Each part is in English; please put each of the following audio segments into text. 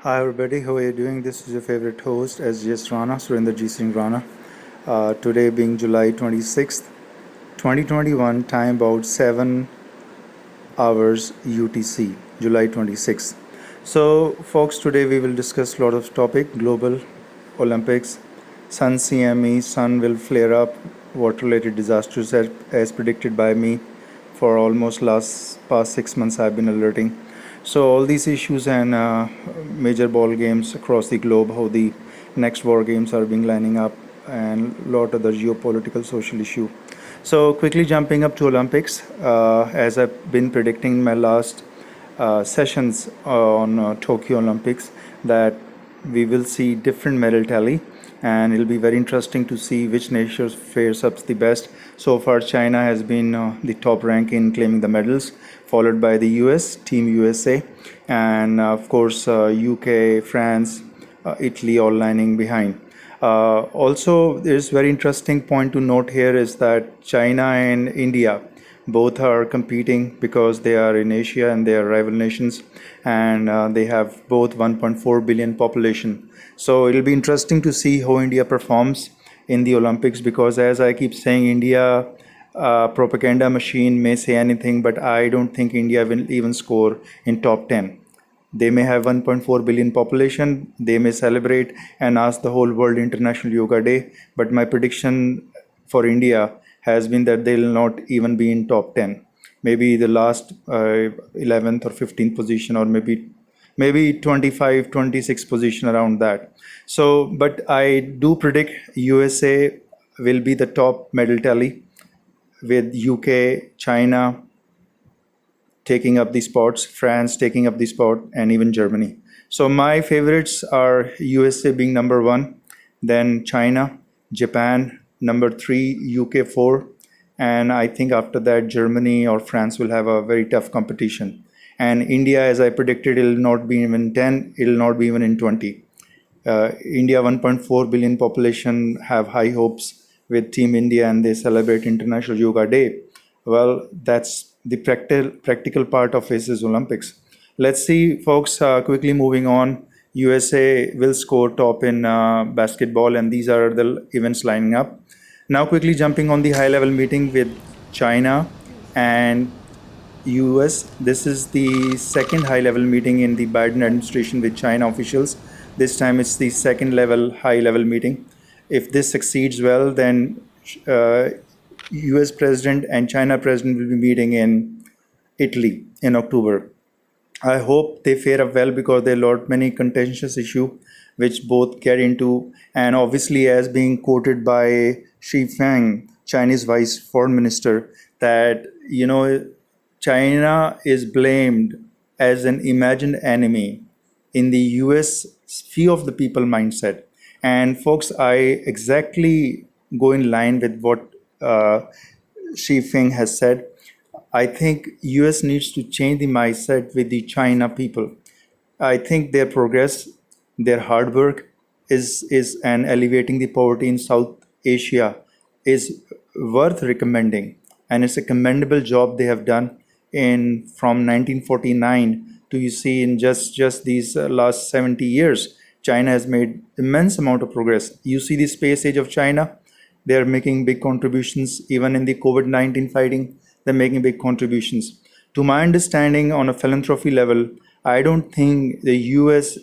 Hi everybody, how are you doing? This is your favorite host, sjsrana, Rana. Today being July 26th, 2021, time about 7 hours UTC, July 26th. So folks, today we will discuss a lot of topic, global Olympics, sun CME, sun will flare up, water related disasters as predicted by me for almost past 6 months I've been alerting. So all these issues and major ball games across the globe, how the next war games are being lining up, and lot other geopolitical social issue. So quickly jumping up to Olympics, as I've been predicting in my last sessions on Tokyo Olympics, that we will see different medal tally, and it'll be very interesting to see which nation fares up the best. So far, China has been the top rank in claiming the medals, followed by the US, Team USA, and of course UK, France, Italy all lining behind. Also, there's very interesting point to note here is that China and India both are competing because they are in Asia and they are rival nations, and they have both 1.4 billion population. So it'll be interesting to see how India performs in the Olympics, because as I keep saying, India propaganda machine may say anything, but I don't think India will even score in top 10. They may have 1.4 billion population. They may celebrate and ask the whole world International Yoga Day. But my prediction for India has been that they'll not even be in top 10. Maybe the last 11th or 15th position, or maybe 25, 26 position around that. So, but I do predict USA will be the top medal tally, with UK, China taking up the spots, France taking up the spot, and even Germany. So my favorites are USA being number one, then China, Japan number three, UK four, and I think after that Germany or France will have a very tough competition. And India, as I predicted, it'll not be even 10, it'll not be even in 20. India 1.4 billion population have high hopes with Team India, and they celebrate International Yoga Day. Well, that's the practical part of ACES Olympics. Let's see, folks. Quickly moving on. USA will score top in basketball, and these are the events lining up. Now, quickly jumping on the high-level meeting with China and US. This is the second high-level meeting in the Biden administration with China officials. This time it's the second high-level meeting. If this succeeds well, then US president and China president will be meeting in Italy in October. I hope they fare up well, because there are lot many contentious issue which both get into, and obviously as being quoted by Xi Feng, Chinese vice foreign minister, that China is blamed as an imagined enemy in the US few of the people mindset. And folks, I exactly go in line with what Xi Feng has said. I think US needs to change the mindset with the China people. I think their progress, their hard work is and alleviating the poverty in South Asia is worth recommending, and it's a commendable job they have done in from 1949 to, you see, in just these last 70 years. China has made immense amount of progress. You see the space age of China, they are making big contributions. Even in the COVID-19 fighting, they're making big contributions. To my understanding, on a philanthropy level, I don't think the US,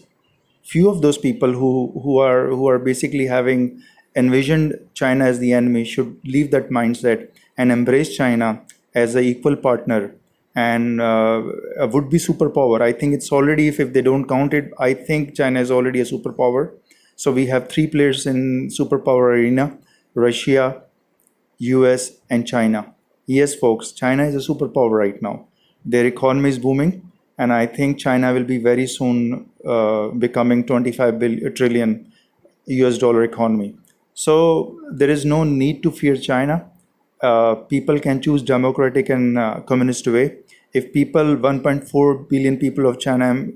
few of those people who are basically having envisioned China as the enemy, should leave that mindset and embrace China as an equal partner and a would-be superpower. I think it's already, if they don't count it, I think China is already a superpower. So we have three players in superpower arena: Russia, US, and China. Yes, folks, China is a superpower right now. Their economy is booming, and I think China will be very soon becoming 25 trillion US dollar economy. So there is no need to fear China. People can choose democratic and communist way. If people, 1.4 billion people of China,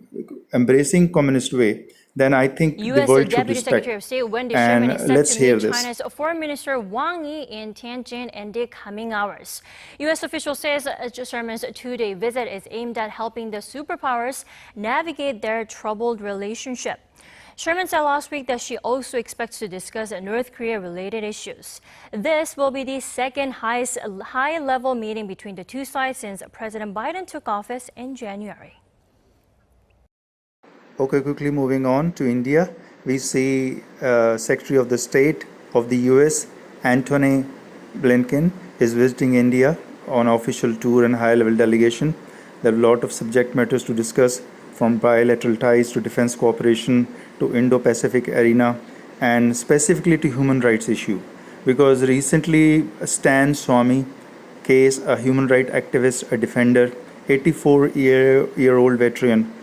embracing communist way, then I think the U.S. world should Deputy respect. Secretary of State Wendy And Sherman is set let's to hear meet this. China's Foreign Minister Wang Yi in Tianjin in the coming hours. U.S. officials say Sherman's two-day visit is aimed at helping the superpowers navigate their troubled relationship. Sherman said last week that she also expects to discuss North Korea-related issues. This will be the second highest high-level meeting between the two sides since President Biden took office in January. Okay, quickly moving on to India, we see Secretary of the State of the US, Antony Blinken, is visiting India on official tour and high-level delegation. There are a lot of subject matters to discuss, from bilateral ties to defense cooperation to Indo-Pacific arena, and specifically to human rights issue. Because recently, Stan Swamy case, a human rights activist, a defender, 84-year-old veteran,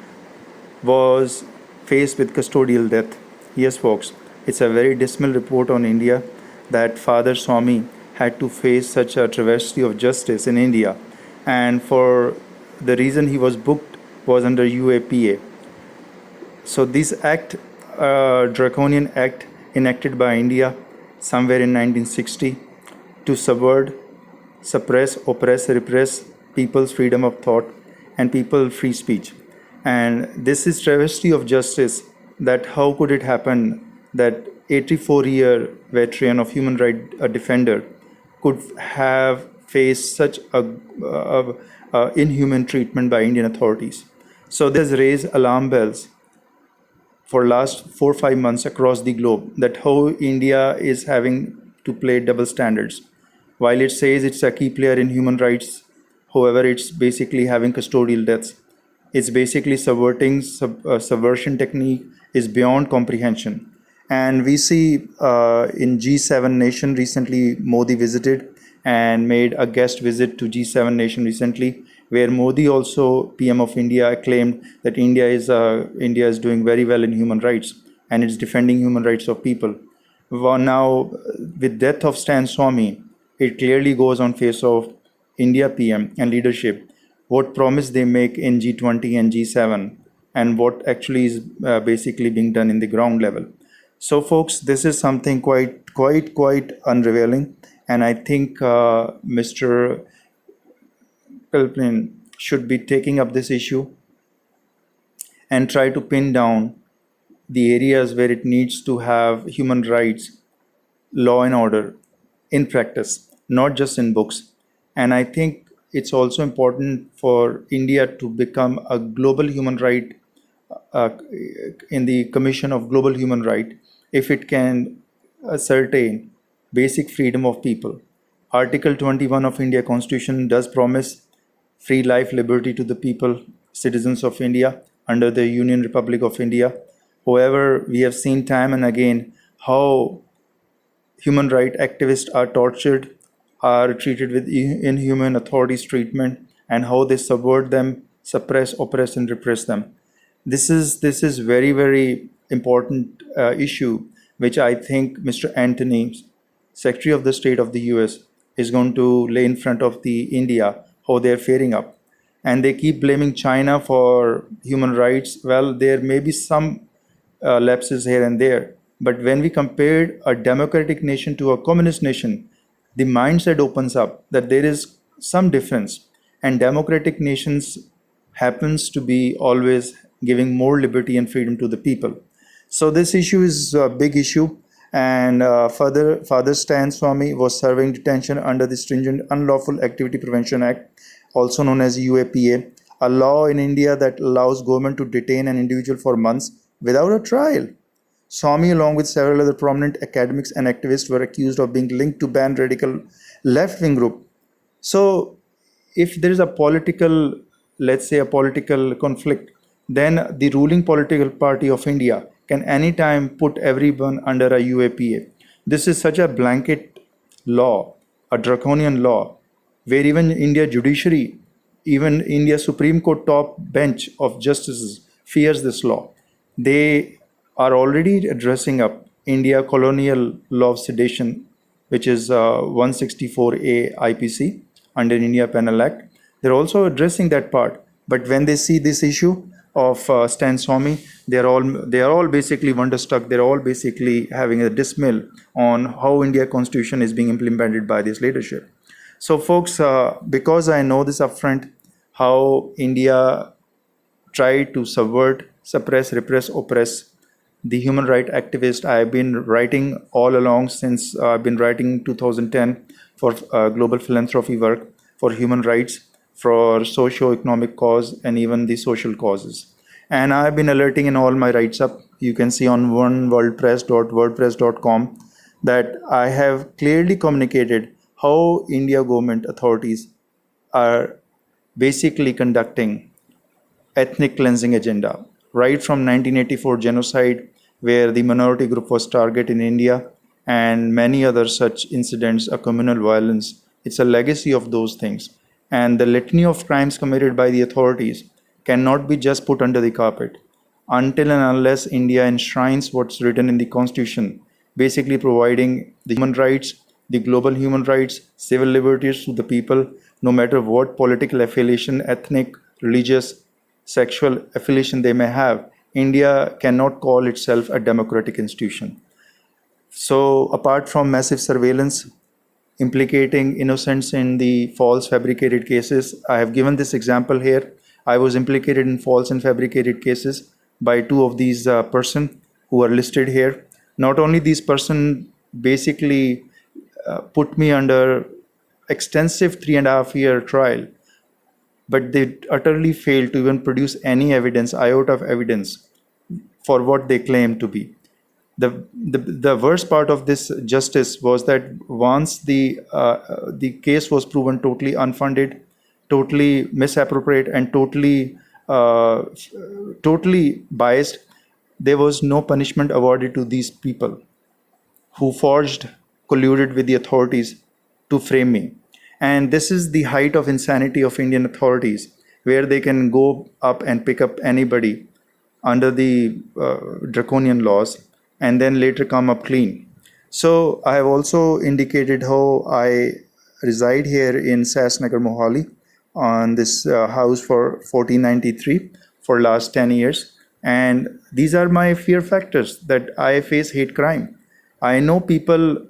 was faced with custodial death. Yes, folks, it's a very dismal report on India that Father Swamy had to face such a travesty of justice in India. And for the reason he was booked was under UAPA. So this act, draconian act enacted by India somewhere in 1960 to subvert, suppress, oppress, repress people's freedom of thought and people free speech. And this is travesty of justice, that how could it happen that 84-year veteran of human rights defender could have faced such a inhuman treatment by Indian authorities. So this has raised alarm bells for last 4 or 5 months across the globe, that how India is having to play double standards. While it says it's a key player in human rights, however, it's basically having custodial deaths. It's basically subverting. Subversion technique is beyond comprehension. And we see in G7 nation recently, Modi visited and made a guest visit to G7 nation recently, where Modi also, PM of India, claimed that India is doing very well in human rights and it's defending human rights of people. Well, now, with death of Stan Swamy, it clearly goes on face of India PM and leadership, what promise they make in G20 and G7, and what actually is basically being done in the ground level. So, folks, this is something quite unrevealing, and I think Mr. Pilpin should be taking up this issue and try to pin down the areas where it needs to have human rights, law and order in practice, not just in books. And I think it's also important for India to become a global human right in the Commission of Global Human Right, if it can ascertain basic freedom of people. Article 21 of India Constitution does promise free life, liberty to the people, citizens of India under the Union Republic of India. However, we have seen time and again how human rights activists are tortured, are treated with inhuman authorities treatment, and how they subvert them, suppress, oppress, and repress them. This is very important issue, which I think Mr. Antony, Secretary of the State of the US, is going to lay in front of the India how they're faring up. And they keep blaming China for human rights. Well, there may be some lapses here and there, but when we compared a democratic nation to a communist nation, the mindset opens up that there is some difference, and democratic nations happens to be always giving more liberty and freedom to the people. So this issue is a big issue, and Father Stan Swamy was serving detention under the stringent Unlawful Activity Prevention Act, also known as UAPA, a law in India that allows government to detain an individual for months without a trial. Swamy, along with several other prominent academics and activists, were accused of being linked to banned radical left-wing group. So, if there is a political, let's say a political conflict, then the ruling political party of India can anytime put everyone under a UAPA. This is such a blanket law, a draconian law, where even India judiciary, even India Supreme Court top bench of justices fears this law. They are already addressing up India colonial law of sedition, which is 164A IPC under India Penal Act. They're also addressing that part. But when they see this issue, of Stan Swami. They are all basically wonderstruck. They're all basically having a dismal on how India Constitution is being implemented by this leadership. So, folks, because I know this upfront, how India tried to subvert, suppress, repress, oppress the human rights activist. I have been writing all along since I've been writing 2010 for global philanthropy work for human rights, for socio-economic cause, and even the social causes. And I've been alerting in all my writes up. You can see on oneworldpress.wordpress.com that I have clearly communicated how India government authorities are basically conducting ethnic cleansing agenda, right from 1984 genocide, where the minority group was targeted in India, and many other such incidents of communal violence. It's a legacy of those things. And the litany of crimes committed by the authorities cannot be just put under the carpet until and unless India enshrines what's written in the Constitution, basically providing the human rights, the global human rights, civil liberties to the people, no matter what political affiliation, ethnic, religious, sexual affiliation they may have. India cannot call itself a democratic institution. So, apart from massive surveillance implicating innocents in the false fabricated cases, I have given this example here. I was implicated in false and fabricated cases by two of these persons who are listed here. Not only these persons basically put me under extensive 3.5 year trial, but they utterly failed to even produce any evidence, iota of evidence, for what they claim to be. The worst part of this justice was that once the case was proven totally unfunded, totally misappropriate, and totally biased, there was no punishment awarded to these people who forged, colluded with the authorities to frame me. And this is the height of insanity of Indian authorities, where they can go up and pick up anybody under the draconian laws and then later come up clean. So I have also indicated how I reside here in Sasnagar, Mohali, on this house for 1493 for last 10 years. And these are my fear factors, that I face hate crime. I know people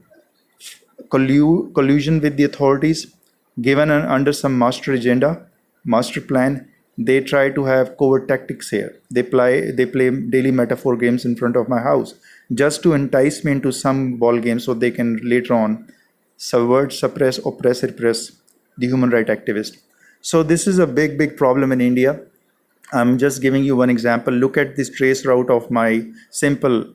collusion with the authorities, given under some master agenda, master plan. They try to have covert tactics here. They play daily metaphor games in front of my house just to entice me into some ball game so they can later on subvert, suppress, oppress, repress the human rights activist. So this is a big problem in India. I'm just giving you one example. Look at this trace route of my simple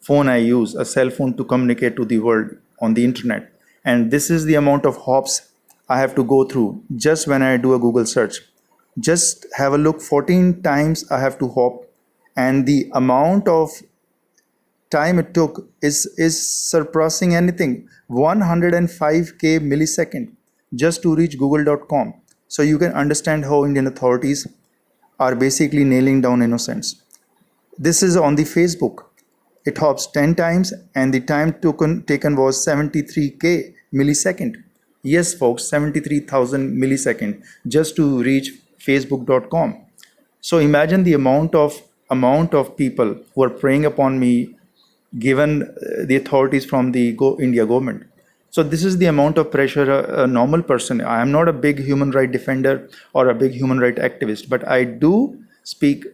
phone I use, a cell phone, to communicate to the world on the internet. And this is the amount of hops I have to go through just when I do a Google search. Just have a look, 14 times I have to hop, and the amount of time it took is surpassing anything. 105k millisecond just to reach google.com. So you can understand how Indian authorities are basically nailing down innocents. This is on the Facebook. It hops 10 times and the time taken was 73k millisecond. Yes, folks, 73,000 millisecond just to reach facebook.com. So imagine the amount of people who are preying upon me, given the authorities from the India government. So this is the amount of pressure a normal person. I am not a big human rights defender or a big human rights activist, but I do speak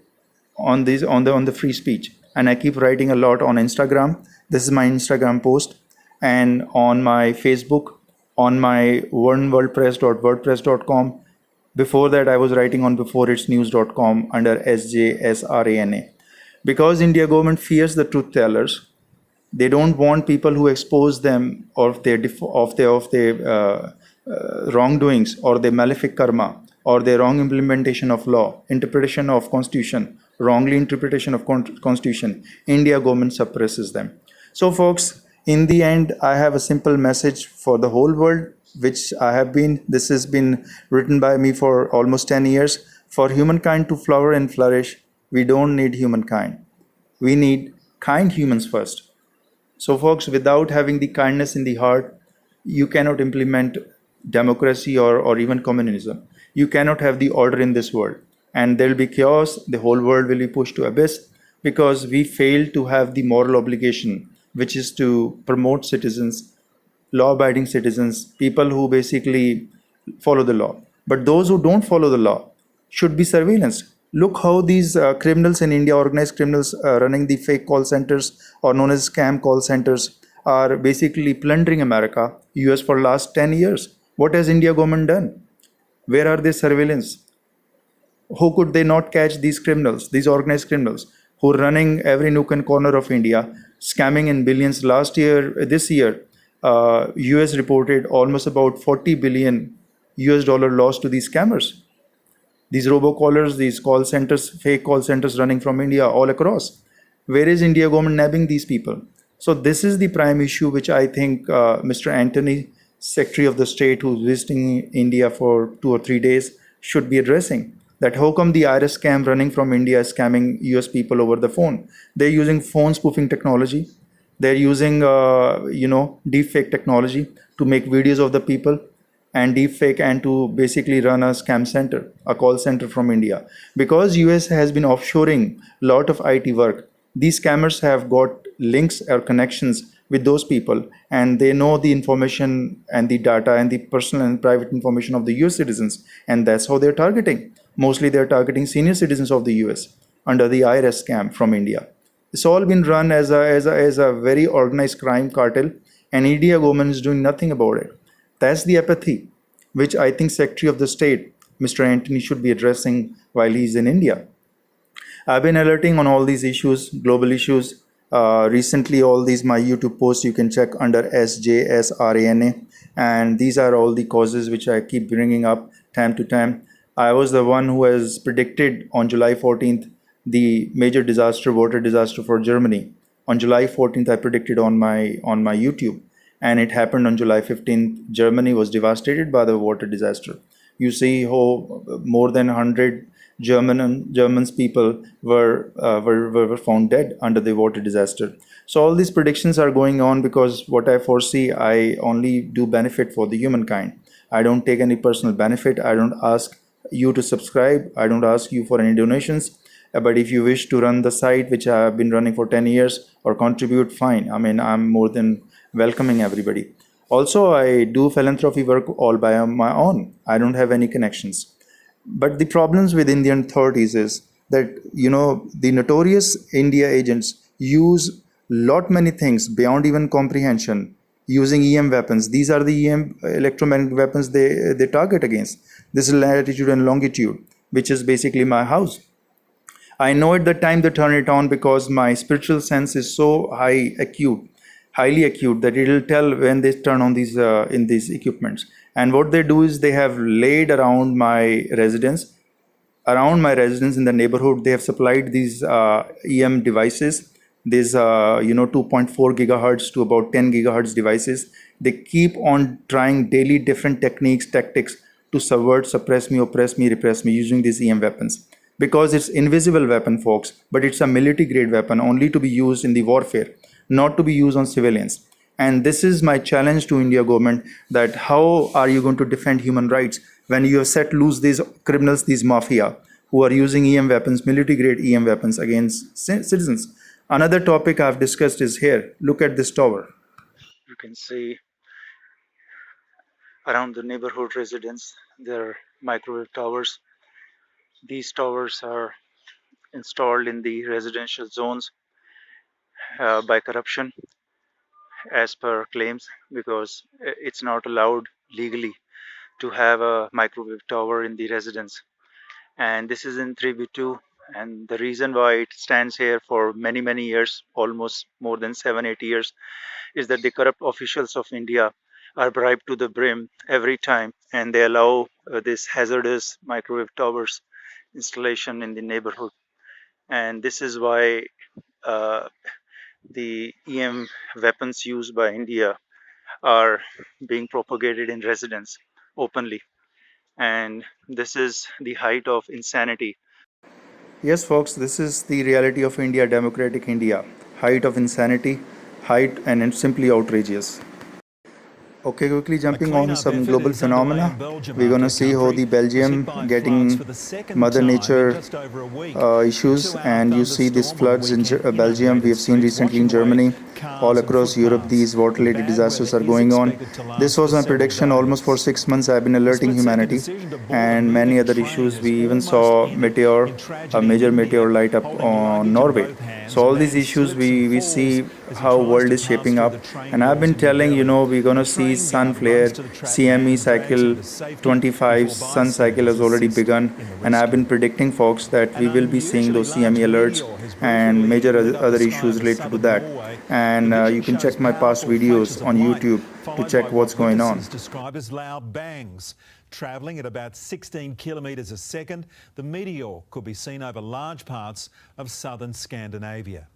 on the free speech, and I keep writing a lot on Instagram. This is my Instagram post, and on my Facebook, on my oneworldpress.wordpress.com. Before that, I was writing on beforeitsnews.com under sjsrana. Because India government fears the truth tellers, they don't want people who expose them of their wrongdoings or their malefic karma or their wrong implementation of law, interpretation of constitution, wrongly interpretation of constitution. India government suppresses them. So folks, in the end, I have a simple message for the whole world, which this has been written by me for almost 10 years. For humankind to flower and flourish, we don't need humankind. We need kind humans first. So folks, without having the kindness in the heart, you cannot implement democracy or even communism. You cannot have the order in this world. and there will be chaos. The whole world will be pushed to abyss because we fail to have the moral obligation, which is to promote citizens, law abiding citizens, people who basically follow the law. But those who don't follow the law should be surveillanced. Look how these criminals in India, organized criminals running the fake call centers or known as scam call centers, are basically plundering America, US for last 10 years. What has India government done? Where are their surveillance? How could they not catch these criminals, these organized criminals, who are running every nook and corner of India, scamming in billions? Last year, this year, US reported almost about 40 billion US dollar loss to these scammers. These robocallers, these call centers, fake call centers running from India all across. Where is India government nabbing these people? So this is the prime issue which I think Mr. Antony, Secretary of the State, who's visiting India for 2 or 3 days, should be addressing. That how come the IRS scam running from India is scamming US people over the phone? They're using phone spoofing technology. They're using, deepfake technology to make videos of the people and deepfake and to basically run a scam center, a call center from India. Because US has been offshoring a lot of IT work, these scammers have got links or connections with those people, and they know the information and the data and the personal and private information of the US citizens, and that's how they're targeting. Mostly they're targeting senior citizens of the US under the IRS scam from India. It's all been run as a very organized crime cartel, and India government is doing nothing about it. That's the apathy which I think Secretary of the State, Mr. Antony, should be addressing while he's in India. I've been alerting on all these issues, global issues. Recently, all these my YouTube posts you can check under sjsrana, and these are all the causes which I keep bringing up time to time. I was the one who has predicted on July 14th the major disaster, water disaster for Germany. On July 14th, I predicted on my YouTube, and it happened on July 15th. Germany was devastated by the water disaster. You see how more than 100 Germans people were found dead under the water disaster. So all these predictions are going on because what I foresee, I only do benefit for the humankind. I don't take any personal benefit. I don't ask you to subscribe. I don't ask you for any donations. But if you wish to run the site, which I have been running for 10 years, or contribute, fine. I mean, I'm more than welcoming everybody. Also, I do philanthropy work all by my own. I don't have any connections. But the problems with Indian authorities is that the notorious India agents use lot many things beyond even comprehension, using EM weapons. These are the EM electromagnetic weapons they target against. This is latitude and longitude, which is basically my house. I know at the time they turn it on because my spiritual sense is so highly acute, that it'll tell when they turn on these in these equipments. And what they do is they have laid around my residence in the neighborhood. They have supplied these EM devices, these 2.4 gigahertz to about 10 gigahertz devices. They keep on trying daily different techniques, tactics to subvert, suppress me, oppress me, repress me using these EM weapons. Because it's invisible weapon, folks, but it's a military grade weapon only to be used in the warfare, not to be used on civilians. And this is my challenge to India government, that how are you going to defend human rights when you have set loose these criminals, these mafia, who are using EM weapons, military grade EM weapons against citizens. Another topic I've discussed is here. Look at this tower. You can see around the neighborhood residents, there are microwave towers. These towers are installed in the residential zones by corruption, as per claims, because it's not allowed legally to have a microwave tower in the residence. And this is in 3B2, and the reason why it stands here for many years, almost more than 7-8 years, is that the corrupt officials of India are bribed to the brim every time, and they allow this hazardous microwave towers installation in the neighborhood. And this is why uh, the EM weapons used by India are being propagated in residence openly. And this is the height of insanity. Yes, folks, this is the reality of India, democratic India. Height of insanity, height, and it's simply outrageous. Okay, quickly A jumping on clean-up some effort global is underway phenomena. in Belgium We're gonna after see how the country was hit Belgium by floods getting for the second Mother time in Nature just over a week. issues, Two-hour and you see these thunderstorm on the floods in weekend Belgium. We inundated have seen streets, recently in washing away Germany. All cars and across Europe, these footpaths. The water-related bad disasters weather are is going on. expected to This last was for my several prediction. Almost for days. 6 months, I've been A alerting split-second humanity, decision to board a and many moving other train issues. has We even almost saw ended meteor, in a tragedy in major India. meteor light up Holding on luggage in Norway. both hands, So a all these man issues slips and we falls see as he how tries world to is pass shaping through up. the train And I've doors been in New telling, Delhi. we're gonna A see train sun guard runs flare, to the track CME man and drags him cycle to safety 25 before sun cycle bystanders has already assist begun, in the and I've been rescue. predicting, folks, that An we will be seeing unusually those CME large alerts meteor has and briefly major lit up the other sky issues over related to southern that. Norway. The And vision you can shows check my past powerful flashes videos of on light, YouTube to followed by check what's what going on. witnesses describe as loud bangs. Travelling at about 16 kilometres a second, the meteor could be seen over large parts of southern Scandinavia.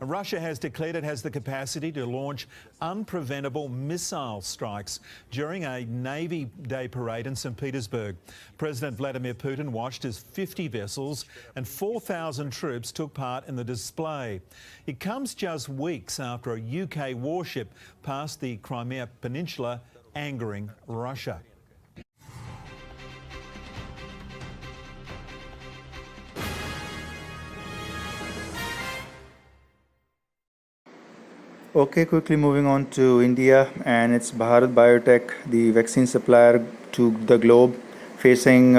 Russia has declared it has the capacity to launch unpreventable missile strikes during a Navy Day parade in St. Petersburg. President Vladimir Putin watched as 50 vessels and 4,000 troops took part in the display. It comes just weeks after a UK warship passed the Crimea Peninsula, angering Russia. Okay, quickly moving on to India, and it's Bharat Biotech, the vaccine supplier to the globe, facing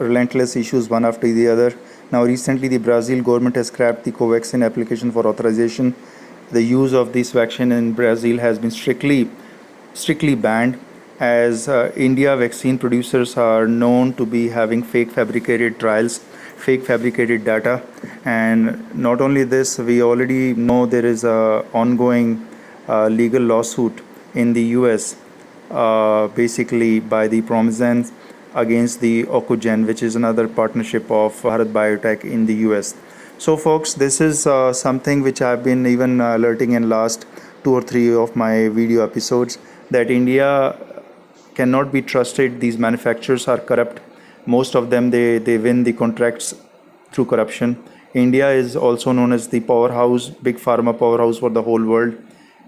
relentless issues one after the other. Now, recently, the Brazil government has scrapped the Covaxin application for authorization. The use of this vaccine in Brazil has been strictly banned, as India vaccine producers are known to be having fake fabricated trials, fake fabricated data. And not only this, we already know there is a ongoing legal lawsuit in the US, basically by the Pomerantz against the Ocugen, which is another partnership of Bharat Biotech in the US. So folks, this is something which I've been even alerting in last 2 or 3 of my video episodes, that India cannot be trusted. These manufacturers are corrupt. Most of them, they win the contracts through corruption. India is also known as the powerhouse, big pharma powerhouse for the whole world.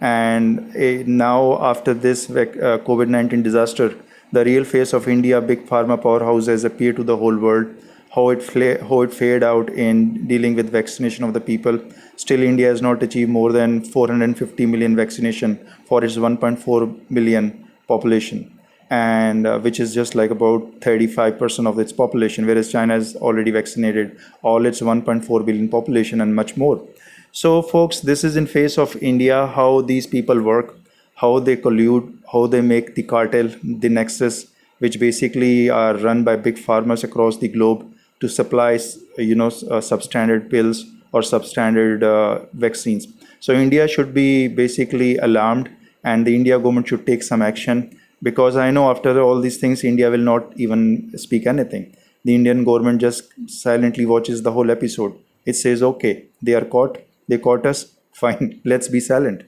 And now after this COVID-19 disaster, the real face of India, big pharma powerhouse, has appeared to the whole world. How it fared out in dealing with vaccination of the people. Still, India has not achieved more than 450 million vaccination for its 1.4 billion population, and which is just like about 35% of its population, whereas China has already vaccinated all its 1.4 billion population and much more. So folks, this is in face of India, how these people work, how they collude, how they make the cartel, the nexus, which basically are run by big pharmas across the globe to supply, substandard pills or substandard vaccines. So India should be basically alarmed, and the India government should take some action, because I know after all these things, India will not even speak anything. The Indian government just silently watches the whole episode. It says, okay, they are caught, they caught us, fine, let's be silent.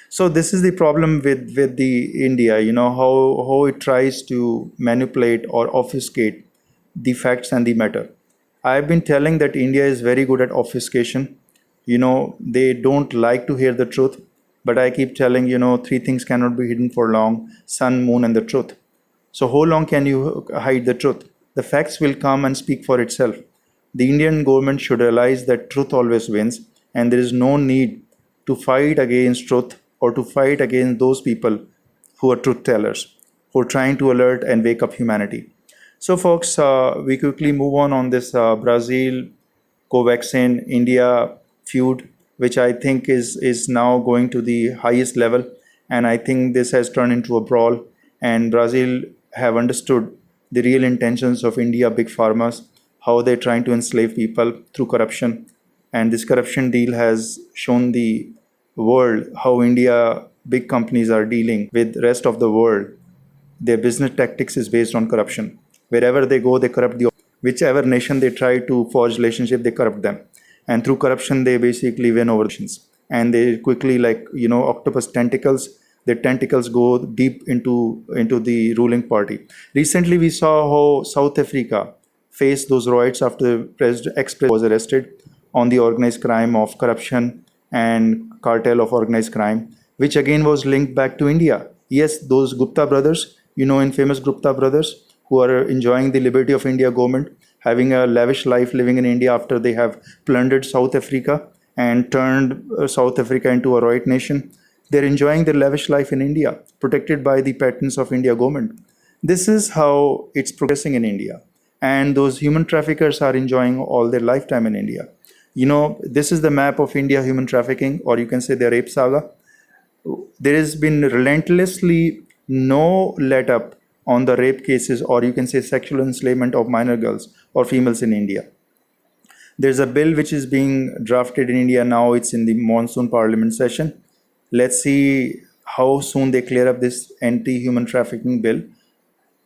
So this is the problem with the India, how it tries to manipulate or obfuscate the facts and the matter. I've been telling that India is very good at obfuscation. They don't like to hear the truth, but I keep telling, three things cannot be hidden for long: sun, moon, and the truth. So how long can you hide the truth? The facts will come and speak for itself. The Indian government should realize that truth always wins, and there is no need to fight against truth or to fight against those people who are truth tellers, who are trying to alert and wake up humanity. So, folks, we quickly move on this Brazil Covaxin India feud, which I think is now going to the highest level, and I think this has turned into a brawl. And Brazil have understood the real intentions of India big pharmas, how they're trying to enslave people through corruption, and this corruption deal has shown the world how India big companies are dealing with the rest of the world. Their business tactics is based on corruption. Wherever they go, they corrupt whichever nation they try to forge relationship, they corrupt them. And through corruption, they basically win over nations. And they quickly, like, octopus tentacles, their tentacles go deep into the ruling party. Recently, we saw how South Africa faced those riots after the ex-president was arrested on the organized crime of corruption and cartel of organized crime, which again was linked back to India. Yes, those Gupta brothers, infamous Gupta brothers who are enjoying the liberty of India government, having a lavish life living in India after they have plundered South Africa and turned South Africa into a riot nation. They're enjoying their lavish life in India, protected by the patents of India government. This is how it's progressing in India. And those human traffickers are enjoying all their lifetime in India. This is the map of India human trafficking, or you can say the rape saga. There has been relentlessly no let up on the rape cases, or you can say sexual enslavement of minor girls or females in India. There's a bill which is being drafted in India now. It's in the monsoon parliament session. Let's see how soon they clear up this anti-human trafficking bill,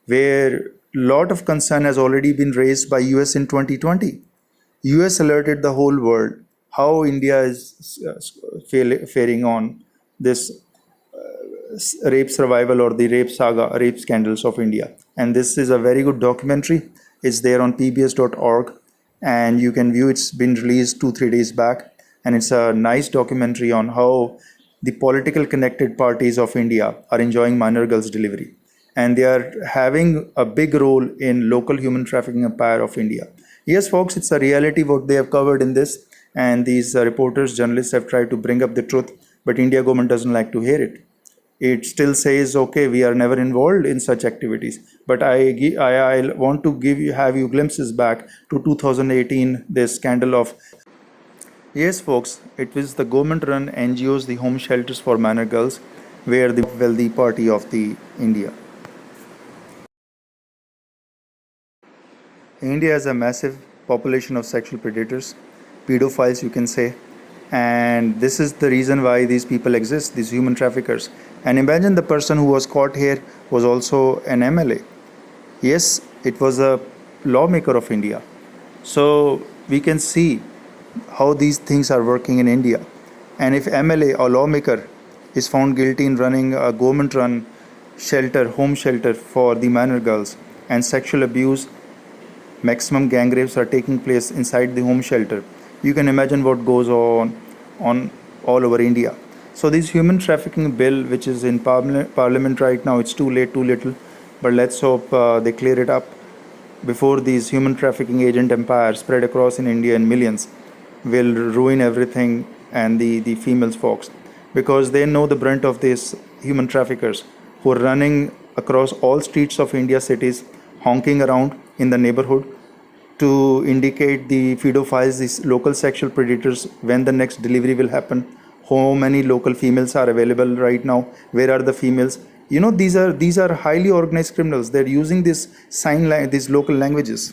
where a lot of concern has already been raised by US in 2020. US alerted the whole world how India is faring on this rape survival or the rape saga, rape scandals of India. And this is a very good documentary. It's there on pbs.org and you can view. It's been released 2-3 days back, and it's a nice documentary on how the political connected parties of India are enjoying minor girls delivery, and they are having a big role in local human trafficking empire of India. Yes, folks, it's a reality what they have covered in this, and these reporters, journalists have tried to bring up the truth, but India government doesn't like to hear it. It still says, okay, we are never involved in such activities. But I want to have you glimpses back to 2018, this scandal of. Yes, folks, it was the government-run NGOs, the home shelters for minor girls, were the wealthy party of the India. India has a massive population of sexual predators, pedophiles, you can say, and this is the reason why these people exist, these human traffickers. And imagine the person who was caught here was also an MLA. Yes, it was a lawmaker of India. So we can see how these things are working in India. And if MLA or lawmaker is found guilty in running a government-run shelter, home shelter for the minor girls, and sexual abuse, maximum gang rapes are taking place inside the home shelter, you can imagine what goes on all over India. So this human trafficking bill, which is in parliament right now, it's too late, too little, but let's hope they clear it up before these human trafficking agent empires spread across in India in millions will ruin everything and the females folks, because they know the brunt of these human traffickers who are running across all streets of India cities, honking around in the neighborhood to indicate the pedophiles, these local sexual predators, when the next delivery will happen, how many local females are available right now, where are the females. These are highly organized criminals. They're using this these local languages.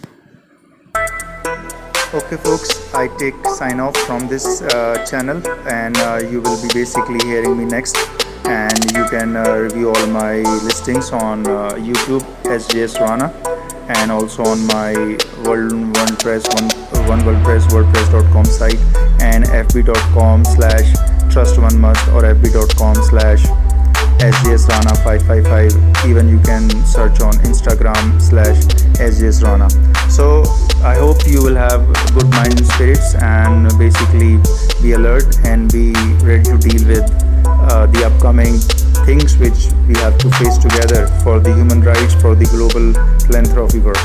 Okay, folks, I take sign off from this channel, and you will be basically hearing me next. And you can review all my listings on YouTube, sjsrana, and also on my WordPress.com site, and fb.com/trustonemust or fb.com/sjsrana555. Even you can search on Instagram/sjsrana. So I hope you will have good mind and spirits, and basically be alert and be ready to deal with the upcoming things which we have to face together for the human rights, for the global philanthropy work.